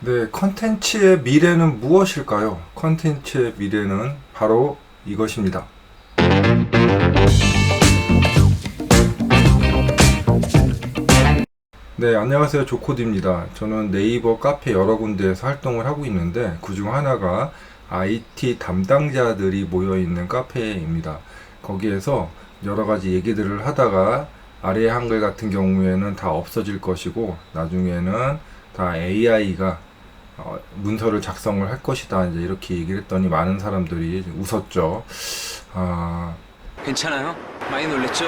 네, 컨텐츠의 미래는 무엇일까요? 컨텐츠의 미래는 바로 이것입니다. 네, 안녕하세요. 조코디입니다. 저는 네이버 카페 여러 군데에서 활동을 하고 있는데 그중 하나가 IT 담당자들이 모여있는 카페입니다. 거기에서 여러 가지 얘기들을 하다가 아래 한글 같은 경우에는 다 없어질 것이고 나중에는 다 AI가 문서를 작성을 할 것이다. 이제 이렇게 얘기를 했더니 많은 사람들이 웃었죠. 아, 괜찮아요? 많이 놀랬죠?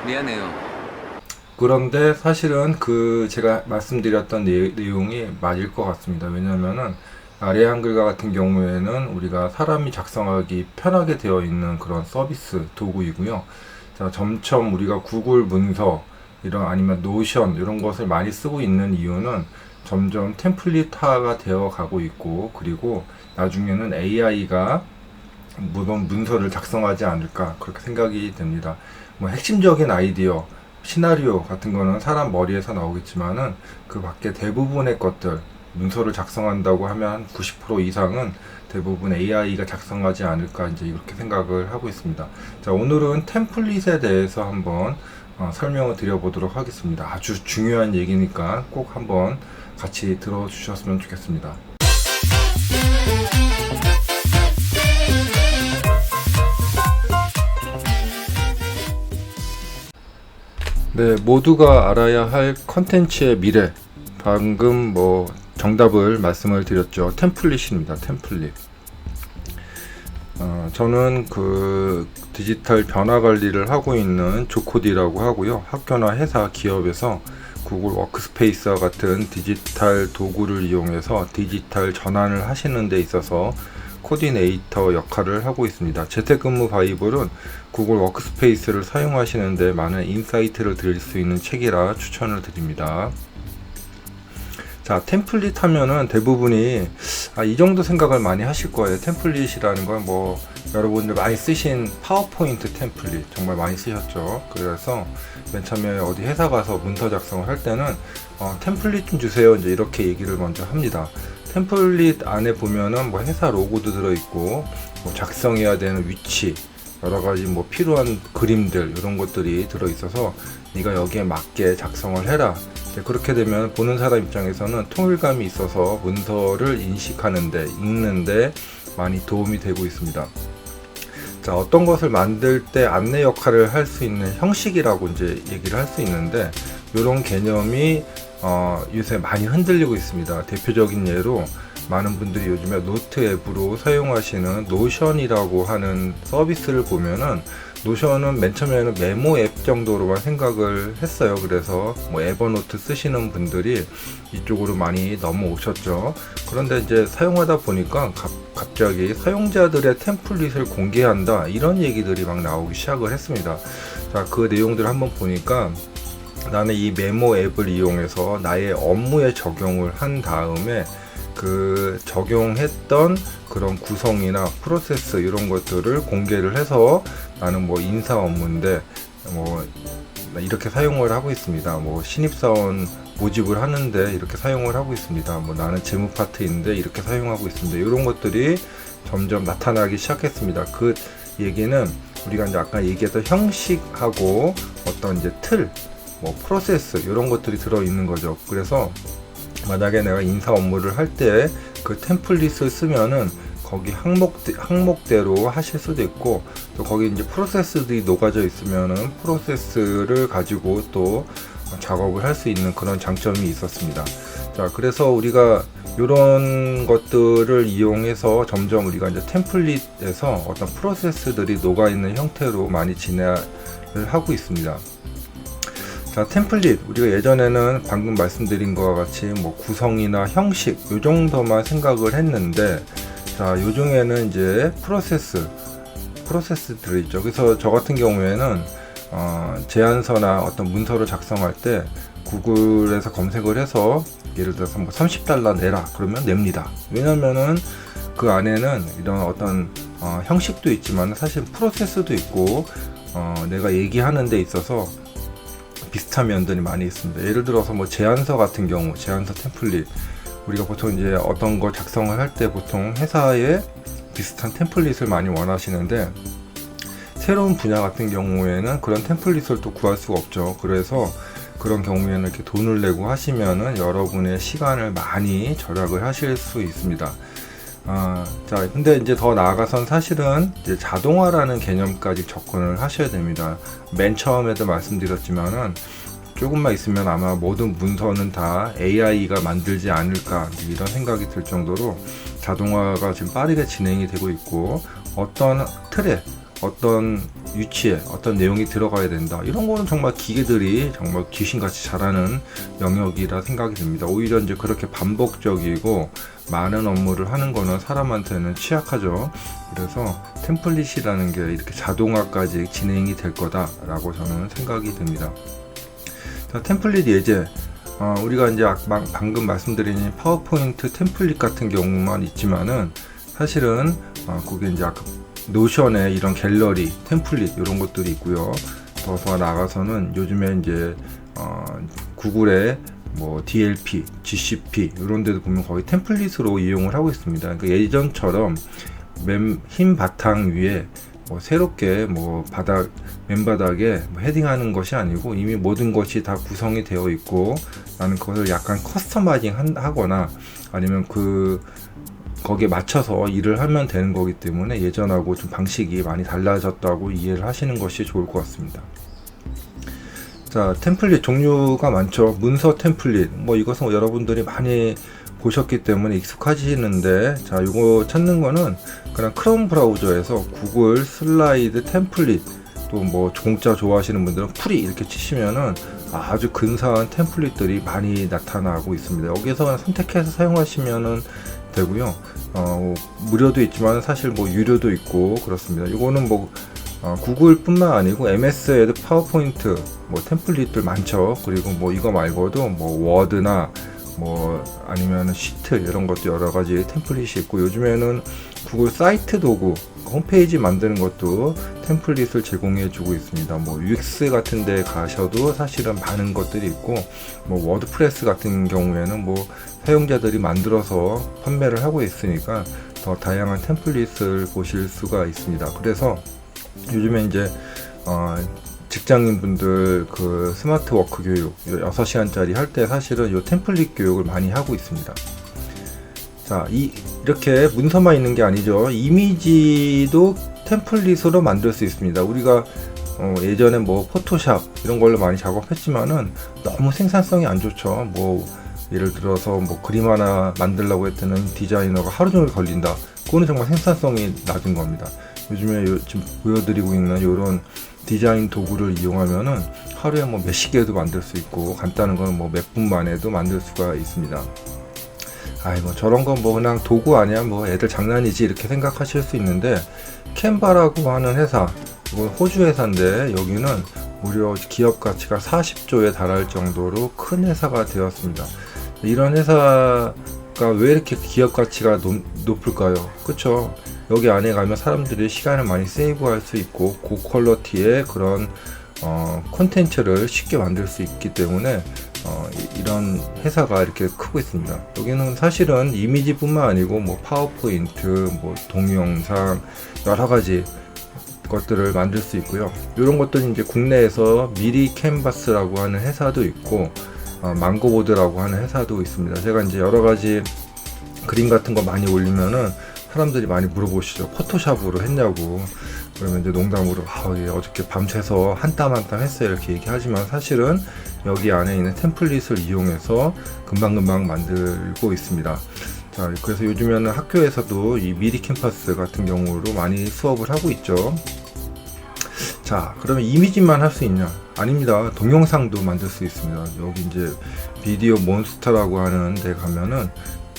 미안해요. 그런데 사실은 제가 말씀드렸던 내용이 맞을 것 같습니다. 왜냐면은 아래 한글과 같은 경우에는 우리가 사람이 작성하기 편하게 되어 있는 그런 서비스 도구이고요. 자, 점점 우리가 구글 문서 이런 아니면 노션 이런 것을 많이 쓰고 있는 이유는 점점 템플릿화가 되어 가고 있고, 그리고 나중에는 AI가 물론 문서를 작성하지 않을까 그렇게 생각이 됩니다. 뭐 핵심적인 아이디어, 시나리오 같은 거는 사람 머리에서 나오겠지만은 그 밖에 대부분의 것들, 문서를 작성한다고 하면 90% 이상은 대부분 AI가 작성하지 않을까 이제 이렇게 생각을 하고 있습니다. 자, 오늘은 템플릿에 대해서 한번 설명을 드려보도록 하겠습니다. 아주 중요한 얘기니까 꼭 한번 같이 들어주셨으면 좋겠습니다. 네, 모두가 알아야 할 컨텐츠의 미래. 방금 정답을 말씀을 드렸죠. 템플릿입니다. 템플릿. 저는 디지털 변화 관리를 하고 있는 조코디라고 하고요. 학교나 회사, 기업에서 구글 워크스페이스와 같은 디지털 도구를 이용해서 디지털 전환을 하시는 데 있어서 코디네이터 역할을 하고 있습니다. 재택근무 바이블은 구글 워크스페이스를 사용하시는데 많은 인사이트를 드릴 수 있는 책이라 추천을 드립니다. 자, 템플릿 하면은 대부분이 이 정도 생각을 많이 하실 거예요. 템플릿이라는 건 여러분들 많이 쓰신 파워포인트 템플릿 정말 많이 쓰셨죠. 그래서 맨 처음에 어디 회사 가서 문서 작성을 할 때는 템플릿 좀 주세요, 이제 이렇게 얘기를 먼저 합니다. 템플릿 안에 보면은 회사 로고도 들어있고 작성해야 되는 위치, 여러 가지 필요한 그림들 이런 것들이 들어있어서 네가 여기에 맞게 작성을 해라. 그렇게 되면 보는 사람 입장에서는 통일감이 있어서 문서를 인식하는데, 읽는데 많이 도움이 되고 있습니다. 자, 어떤 것을 만들 때 안내 역할을 할 수 있는 형식이라고 이제 얘기를 할 수 있는데, 이런 개념이 요새 많이 흔들리고 있습니다. 대표적인 예로 많은 분들이 요즘에 노트 앱으로 사용하시는 노션이라고 하는 서비스를 보면은, 노션은 맨 처음에는 메모 앱 정도로만 생각을 했어요. 그래서 에버노트 쓰시는 분들이 이쪽으로 많이 넘어오셨죠. 그런데 이제 사용하다 보니까 갑자기 사용자들의 템플릿을 공개한다, 이런 얘기들이 막 나오기 시작을 했습니다. 자, 그 내용들을 한번 보니까 나는 이 메모 앱을 이용해서 나의 업무에 적용을 한 다음에 적용했던 그런 구성이나 프로세스 이런 것들을 공개를 해서 나는 인사 업무인데 이렇게 사용을 하고 있습니다. 신입사원 모집을 하는데 이렇게 사용을 하고 있습니다. 나는 재무 파트인데 이렇게 사용하고 있습니다. 이런 것들이 점점 나타나기 시작했습니다. 그 얘기는 우리가 이제 아까 얘기했던 형식하고 어떤 이제 틀, 프로세스 이런 것들이 들어있는 거죠. 그래서 만약에 내가 인사 업무를 할 때 그 템플릿을 쓰면은 거기 항목대로 하실 수도 있고, 또 거기 이제 프로세스들이 녹아져 있으면은 프로세스를 가지고 또 작업을 할 수 있는 그런 장점이 있었습니다. 자, 그래서 우리가 이런 것들을 이용해서 점점 우리가 이제 템플릿에서 어떤 프로세스들이 녹아 있는 형태로 많이 진행을 하고 있습니다. 자, 템플릿, 우리가 예전에는 방금 말씀드린 것과 같이 구성이나 형식 요 정도만 생각을 했는데, 자, 요 중에는 이제 프로세스들이 있죠. 그래서 저 같은 경우에는 제안서나 어떤 문서를 작성할 때 구글에서 검색을 해서 예를 들어서 $30 내라 그러면 냅니다. 왜냐면은 그 안에는 이런 어떤 형식도 있지만 사실 프로세스도 있고 내가 얘기하는 데 있어서 비슷한 면들이 많이 있습니다. 예를 들어서 제안서 같은 경우, 제안서 템플릿, 우리가 보통 이제 어떤 거 작성을 할 때 보통 회사에 비슷한 템플릿을 많이 원하시는데, 새로운 분야 같은 경우에는 그런 템플릿을 또 구할 수가 없죠. 그래서 그런 경우에는 이렇게 돈을 내고 하시면은 여러분의 시간을 많이 절약을 하실 수 있습니다. 자, 근데 이제 더 나아가선 사실은 이제 자동화라는 개념까지 접근을 하셔야 됩니다. 맨 처음에도 말씀드렸지만은 조금만 있으면 아마 모든 문서는 다 AI가 만들지 않을까, 이런 생각이 들 정도로 자동화가 지금 빠르게 진행이 되고 있고, 어떤 틀에, 어떤 위치에 어떤 내용이 들어가야 된다, 이런 거는 정말 기계들이 정말 귀신같이 잘하는 영역이라 생각이 듭니다. 오히려 이제 그렇게 반복적이고 많은 업무를 하는 거는 사람한테는 취약하죠. 그래서 템플릿이라는 게 이렇게 자동화까지 진행이 될 거다라고 저는 생각이 듭니다. 자, 템플릿 예제. 우리가 이제 방금 말씀드린 파워포인트 템플릿 같은 경우만 있지만은, 사실은 그게 이제 아까 노션에 이런 갤러리, 템플릿 이런 것들이 있고요. 더 나아가서는 요즘에 이제 구글의 뭐 DLP, GCP 이런 데도 보면 거의 템플릿으로 이용을 하고 있습니다. 그러니까 예전처럼 흰 바탕 위에 뭐 새롭게 뭐 맨바닥에 뭐 헤딩하는 것이 아니고, 이미 모든 것이 다 구성이 되어 있고, 나는 그것을 약간 커스터마이징 하거나 아니면 거기에 맞춰서 일을 하면 되는 거기 때문에 예전하고 좀 방식이 많이 달라졌다고 이해를 하시는 것이 좋을 것 같습니다. 자, 템플릿 종류가 많죠. 문서 템플릿, 뭐 이것은 여러분들이 많이 보셨기 때문에 익숙하시는데, 자, 이거 찾는 거는 그냥 크롬 브라우저에서 구글 슬라이드 템플릿, 또 뭐 종자 좋아하시는 분들은 프리 이렇게 치시면은 아주 근사한 템플릿들이 많이 나타나고 있습니다. 여기서 선택해서 사용하시면은 되고요. 무료도 있지만 사실 뭐 유료도 있고 그렇습니다. 이거는 뭐 구글뿐만 아니고 MS에도 파워포인트 뭐 템플릿들 많죠. 그리고 뭐 이거 말고도 뭐 워드나 뭐 아니면 시트 이런 것도 여러 가지 템플릿이 있고, 요즘에는 구글 사이트 도구 홈페이지 만드는 것도 템플릿을 제공해 주고 있습니다. 뭐 UX 같은 데 가셔도 사실은 많은 것들이 있고, 뭐 워드프레스 같은 경우에는 뭐 사용자들이 만들어서 판매를 하고 있으니까 더 다양한 템플릿을 보실 수가 있습니다. 그래서 요즘에 이제 직장인분들 그 스마트 워크 교육 6시간짜리 할 때 사실은 이 템플릿 교육을 많이 하고 있습니다. 자, 이렇게 문서만 있는 게 아니죠. 이미지도 템플릿으로 만들 수 있습니다. 우리가 예전에 뭐 포토샵 이런 걸로 많이 작업했지만은 너무 생산성이 안 좋죠. 뭐 예를 들어서 뭐 그림 하나 만들려고 했더니 디자이너가 하루 종일 걸린다. 그거는 정말 생산성이 낮은 겁니다. 요즘에 지금 보여드리고 있는 이런 디자인 도구를 이용하면은 하루에 뭐 몇십 개도 만들 수 있고, 간단한 건 뭐 몇 분 만에도 만들 수가 있습니다. 뭐 저런 건 뭐 그냥 도구 아니야, 뭐 애들 장난이지, 이렇게 생각하실 수 있는데, 캔바라고 하는 회사, 이건 호주 회사인데 여기는 무려 기업 가치가 40조에 달할 정도로 큰 회사가 되었습니다. 이런 회사가 왜 이렇게 기업 가치가 높을까요? 그쵸? 여기 안에 가면 사람들이 시간을 많이 세이브할 수 있고, 고퀄러티의 그런 콘텐츠를 쉽게 만들 수 있기 때문에 이런 회사가 이렇게 크고 있습니다. 여기는 사실은 이미지뿐만 아니고 뭐 파워포인트, 뭐 동영상, 여러 가지 것들을 만들 수 있고요. 이런 것들은 이제 국내에서 미리 캔버스라고 하는 회사도 있고, 망고보드라고 하는 회사도 있습니다. 제가 이제 여러 가지 그림 같은 거 많이 올리면은 사람들이 많이 물어보시죠. 포토샵으로 했냐고. 그러면 이제 농담으로 예, 어저께 밤새서 한 땀 한 땀 했어요, 이렇게 얘기하지만, 사실은 여기 안에 있는 템플릿을 이용해서 금방금방 만들고 있습니다. 자, 그래서 요즘에는 학교에서도 이 미리 캠퍼스 같은 경우로 많이 수업을 하고 있죠. 자, 그러면 이미지만 할 수 있냐? 아닙니다. 동영상도 만들 수 있습니다. 여기 이제 비디오 몬스터라고 하는 데 가면은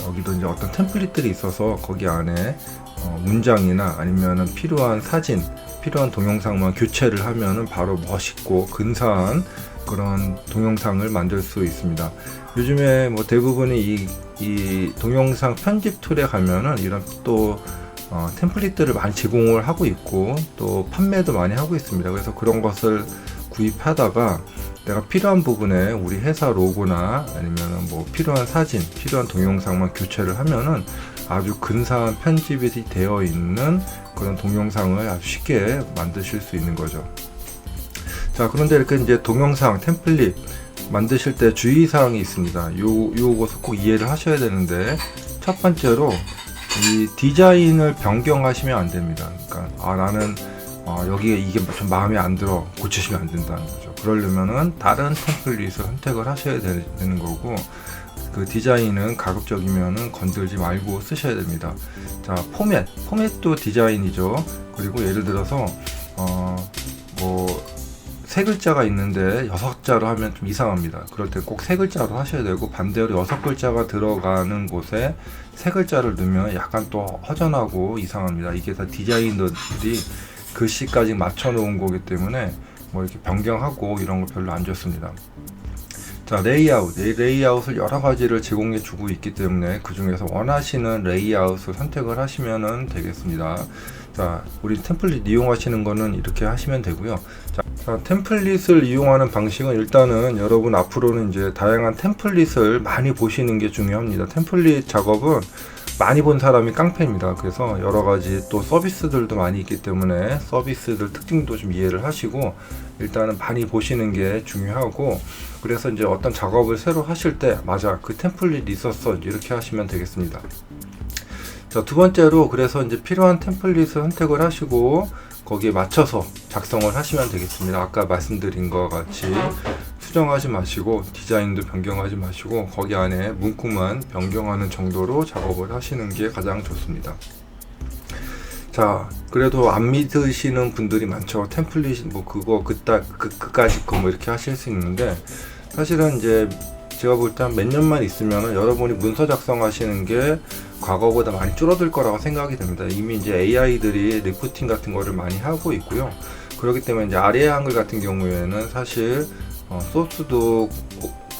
여기도 이제 어떤 템플릿들이 있어서 거기 안에 문장이나 아니면은 필요한 사진, 필요한 동영상만 교체를 하면은 바로 멋있고 근사한 그런 동영상을 만들 수 있습니다. 요즘에 뭐 대부분이 이 동영상 편집 툴에 가면은 이런 또 템플릿들을 많이 제공을 하고 있고, 또 판매도 많이 하고 있습니다. 그래서 그런 것을 구입하다가 내가 필요한 부분에 우리 회사 로고나 아니면 뭐 필요한 사진, 필요한 동영상만 교체를 하면은 아주 근사한 편집이 되어 있는 그런 동영상을 아주 쉽게 만드실 수 있는 거죠. 자, 그런데 이렇게 이제 동영상 템플릿 만드실 때 주의사항이 있습니다. 요것을 꼭 이해를 하셔야 되는데, 첫 번째로 이 디자인을 변경하시면 안 됩니다. 그러니까 나는 여기에 이게 좀 마음에 안 들어, 고치시면 안 된다는 거죠. 그러려면은 다른 템플릿을 선택을 하셔야 되는 거고, 그 디자인은 가급적이면은 건들지 말고 쓰셔야 됩니다. 자, 포맷도 디자인이죠. 그리고 예를 들어서 뭐 세 글자가 있는데 6자로 하면 좀 이상합니다. 그럴 때 꼭 세 글자로 하셔야 되고, 반대로 6글자가 들어가는 곳에 세 글자를 넣으면 약간 또 허전하고 이상합니다. 이게 다 디자이너들이 글씨까지 맞춰 놓은 거기 때문에 뭐 이렇게 변경하고 이런 거 별로 안 좋습니다. 자, 레이아웃을 여러 가지를 제공해 주고 있기 때문에 그 중에서 원하시는 레이아웃을 선택을 하시면 되겠습니다. 자, 우리 템플릿 이용하시는 거는 이렇게 하시면 되고요. 자, 템플릿을 이용하는 방식은 일단은 여러분 앞으로는 이제 다양한 템플릿을 많이 보시는 게 중요합니다. 템플릿 작업은 많이 본 사람이 깡패입니다. 그래서 여러 가지 또 서비스들도 많이 있기 때문에 서비스들 특징도 좀 이해를 하시고 일단은 많이 보시는 게 중요하고, 그래서 이제 어떤 작업을 새로 하실 때 맞아, 그 템플릿 있었어, 이렇게 하시면 되겠습니다. 자, 두 번째로 그래서 이제 필요한 템플릿을 선택을 하시고 거기에 맞춰서 작성을 하시면 되겠습니다. 아까 말씀드린 것 같이 수정하지 마시고 디자인도 변경하지 마시고 거기 안에 문구만 변경하는 정도로 작업을 하시는 게 가장 좋습니다. 자, 그래도 안 믿으시는 분들이 많죠. 템플릿 뭐 그거 그까짓 거 뭐 이렇게 하실 수 있는데, 사실은 이제 제가 볼 때 한 몇 년만 있으면은 여러분이 문서 작성하시는 게 과거보다 많이 줄어들 거라고 생각이 됩니다. 이미 이제 AI들이 리포팅 같은 거를 많이 하고 있고요. 그렇기 때문에 이제 아리아 한글 같은 경우에는 사실 소스도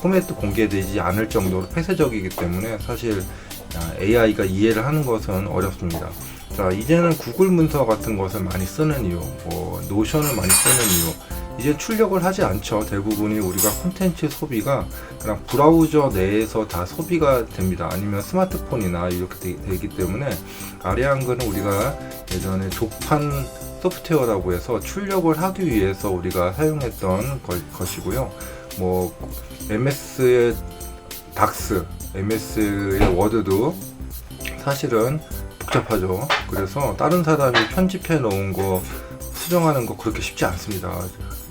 포맷도 공개되지 않을 정도로 폐쇄적이기 때문에 사실 AI가 이해를 하는 것은 어렵습니다. 자, 이제는 구글 문서 같은 것을 많이 쓰는 이유, 뭐 노션을 많이 쓰는 이유, 이제 출력을 하지 않죠. 대부분이 우리가 콘텐츠 소비가 그냥 브라우저 내에서 다 소비가 됩니다. 아니면 스마트폰이나 이렇게 되기 때문에 아리아 한글은 우리가 예전에 조판 소프트웨어라고 해서 출력을 하기 위해서 우리가 사용했던 것이고요. 뭐 MS의 닥스, MS의 워드도 사실은 복잡하죠. 그래서 다른 사람이 편집해 놓은 거 수정하는 거 그렇게 쉽지 않습니다.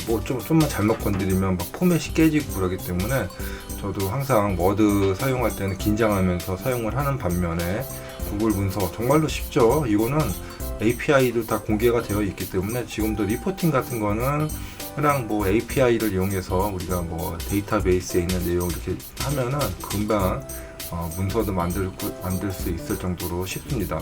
뭐 좀만 잘못 건드리면 막 포맷이 깨지고 그러기 때문에 저도 항상 워드 사용할 때는 긴장하면서 사용을 하는 반면에 구글 문서 정말로 쉽죠. 이거는 API도 다 공개가 되어 있기 때문에 지금도 리포팅 같은 거는 그냥 뭐 API를 이용해서 우리가 뭐 데이터베이스에 있는 내용 이렇게 하면은 금방 문서도 만들 수 있을 정도로 쉽습니다.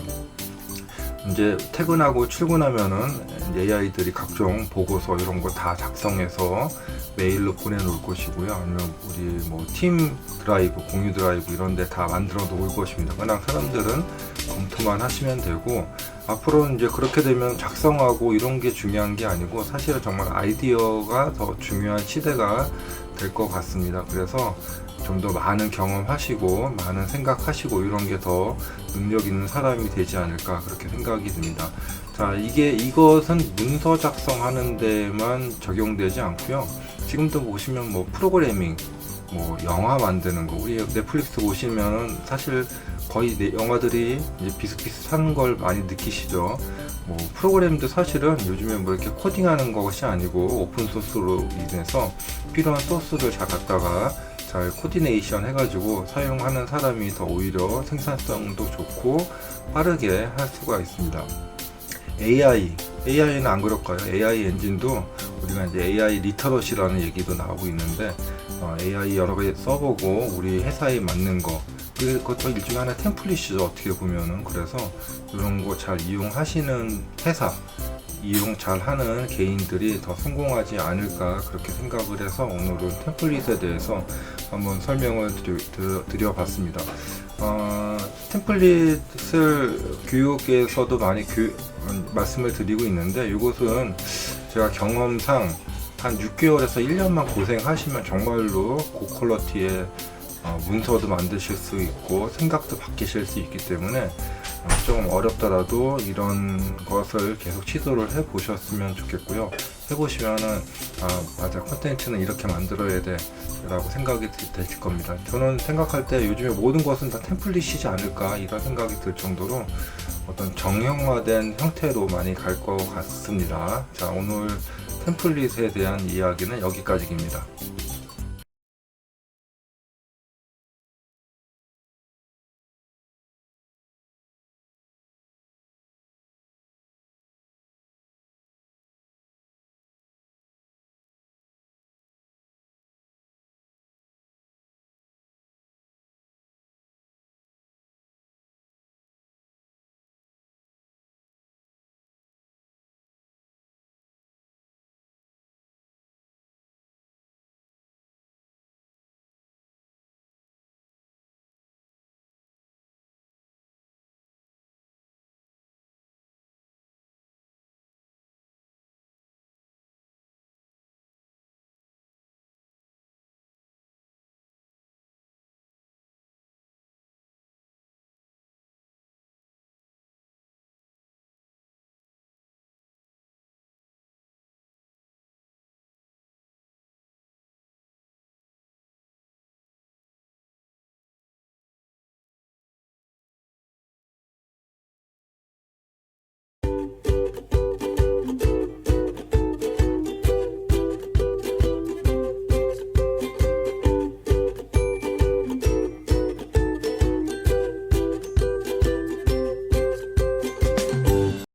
이제 퇴근하고 출근하면은 AI들이 각종 보고서 이런 거 다 작성해서 메일로 보내놓을 것이고요. 아니면 우리 뭐 팀 드라이브, 공유 드라이브 이런 데 다 만들어 놓을 것입니다. 그냥 사람들은 검토만 하시면 되고, 앞으로는 이제 그렇게 되면 작성하고 이런 게 중요한 게 아니고 사실은 정말 아이디어가 더 중요한 시대가 될 것 같습니다. 그래서 좀 더 많은 경험하시고 많은 생각하시고 이런 게 더 능력 있는 사람이 되지 않을까 그렇게 생각이 듭니다. 자, 이것은 문서 작성하는 데만 적용되지 않고요. 지금도 보시면 뭐 프로그래밍, 뭐 영화 만드는 거, 우리 넷플릭스 보시면은 사실 거의 영화들이 이제 비슷비슷한 걸 많이 느끼시죠. 뭐 프로그램도 사실은 요즘에 뭐 이렇게 코딩하는 것이 아니고 오픈 소스로 인해서 필요한 소스를 잘 갖다가 잘 코디네이션 해가지고 사용하는 사람이 더 오히려 생산성도 좋고 빠르게 할 수가 있습니다. AI는 안 그럴까요? AI 엔진도 우리가 이제 AI 리터러시라는 얘기도 나오고 있는데 AI 여러 개 써보고 우리 회사에 맞는 거, 그것도 일종의 하나의 템플릿이죠, 어떻게 보면은. 그래서 이런 거 잘 이용하시는 회사, 이용 잘하는 개인들이 더 성공하지 않을까 그렇게 생각을 해서 오늘은 템플릿에 대해서 한번 설명을 드려봤습니다. 템플릿을 교육에서도 많이 말씀을 드리고 있는데, 이것은 제가 경험상 한 6개월에서 1년만 고생하시면 정말로 고퀄러티의 문서도 만드실 수 있고 생각도 바뀌실 수 있기 때문에 좀 어렵더라도 이런 것을 계속 시도를 해 보셨으면 좋겠고요. 해보시면은 맞아, 컨텐츠는 이렇게 만들어야 돼 라고 생각이 되실 겁니다. 저는 생각할 때 요즘에 모든 것은 다 템플릿이지 않을까 이런 생각이 들 정도로 어떤 정형화된 형태로 많이 갈 것 같습니다. 자, 오늘 템플릿에 대한 이야기는 여기까지입니다.